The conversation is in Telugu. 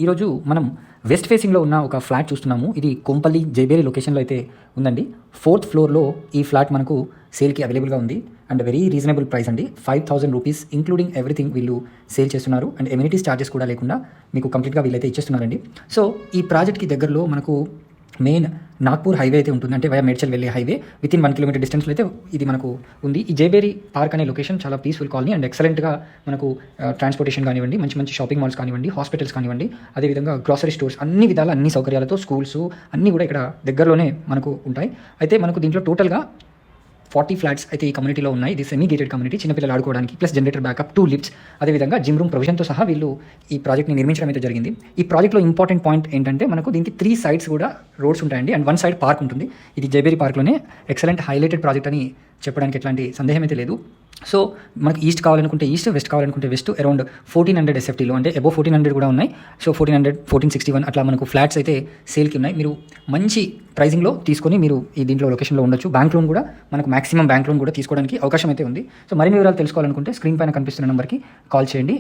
ఈరోజు మనం వెస్ట్ ఫేసింగ్లో ఉన్న ఒక ఫ్లాట్ చూస్తున్నాము. ఇది కొంపల్లి జైబేరి లొకేషన్లో అయితే ఉందండి. 4th ఫ్లోర్లో ఈ ఫ్లాట్ మనకు సేల్కి అవైలబుల్గా ఉంది అండ్ వెరీ రీజనబుల్ ప్రైస్ అండి. 5,000 రూపీస్ ఇంక్లూడింగ్ ఎవ్రీథింగ్ వీళ్ళు సేల్ చేస్తున్నారు అండ్ ఎమ్యూనిటీస్ ఛార్జెస్ కూడా లేకుండా మీకు కంప్లీట్గా వీళ్ళైతే ఇచ్చేస్తున్నారండి. సో ఈ ప్రాజెక్ట్కి దగ్గరలో మనకు మెయిన్ నాగ్పూర్ హైవే అయితే ఉంటుంది, అంటే వయా మేడ్చల్ వెళ్ళే హైవే వితిన్ 1 కిలోమీటర్ డిస్టెన్స్లో అయితే ఇది మనకు ఉంది. ఈ జైబేరి పార్క్ అనే లొకేషన్ చాలా పీస్ఫుల్ కాలనీ అండ్ ఎక్సలెంట్గా మనకు ట్రాన్స్పోర్టేషన్ కానివ్వండి, మంచి మంచి షాపింగ్ మాల్స్ కానివ్వండి, హాస్పిటల్స్ కానివ్వండి, అదేవిధంగా గ్రాసరీ స్టోర్స్ అన్ని విధాల అన్ని సౌకర్యాలతో స్కూల్స్ అన్నీ కూడా ఇక్కడ దగ్గరలోనే మనకు ఉంటాయి. అయితే మనకు దీంట్లో టోటల్గా 40 ఫ్లాట్స్ అయితే ఈ కమ్యూనిటీలో ఉన్నాయి. ఇది సెమీ గేటెడ్ కమ్యూనిటీ, చిన్నపిల్లలు ఆడుకోవడానికి ప్లస్ జనరేటర్ బ్యాకప్, 2 లిఫ్ట్స్, అదేవిధంగా జిమ్ రూమ్ ప్రొవిజన్తో సహా వీళ్ళు ఈ ప్రాజెక్ట్ని నిర్మించడం అయితే జరిగింది. ఈ ప్రాజెక్ట్లో ఇంపార్టెంట్ పాయింట్ ఏంటంటే మనకు దీనికి 3 సైడ్స్ కూడా రోడ్స్ ఉంటాయండి అండ్ 1 సైడ్ పార్క్ ఉంటుంది. ఇది జైబేరి పార్క్లోనే ఎక్సలెంట్ హైలైటెడ్ ప్రాజెక్ట్ అని చెప్పడానికి ఎట్లాంటి సందేహం అయితే లేదు. సో మనకి ఈస్ట్ కావాలనుకుంటే ఈస్ట్, వెస్ట్ కావాలనుకుంటే వెస్ట్, అరౌండ్ 1400 SFTలో, అంటే అబోవ్ 1400 కూడా ఉన్నాయి. సో 1400, 1461 అట్లా మనకు ఫ్లాట్స్ అయితే సేల్కి ఉన్నాయి. మీరు మంచి ప్రైజింగ్లో తీసుకొని మీరు ఈ దీంట్లో లొకేషన్లో ఉండొచ్చు. బ్యాంక్ లోన్ కూడా మనకు మాక్సిమం బ్యాంక్ లోన్ కూడా తీసుకోవడానికి అవకాశం అయితే ఉంది. సో మరిన్ని వివరాలు తెలుసుకోవాలనుకుంటే స్క్రీన్ పైన కనిపిస్తున్న నెంబర్కి కాల్ చేయండి.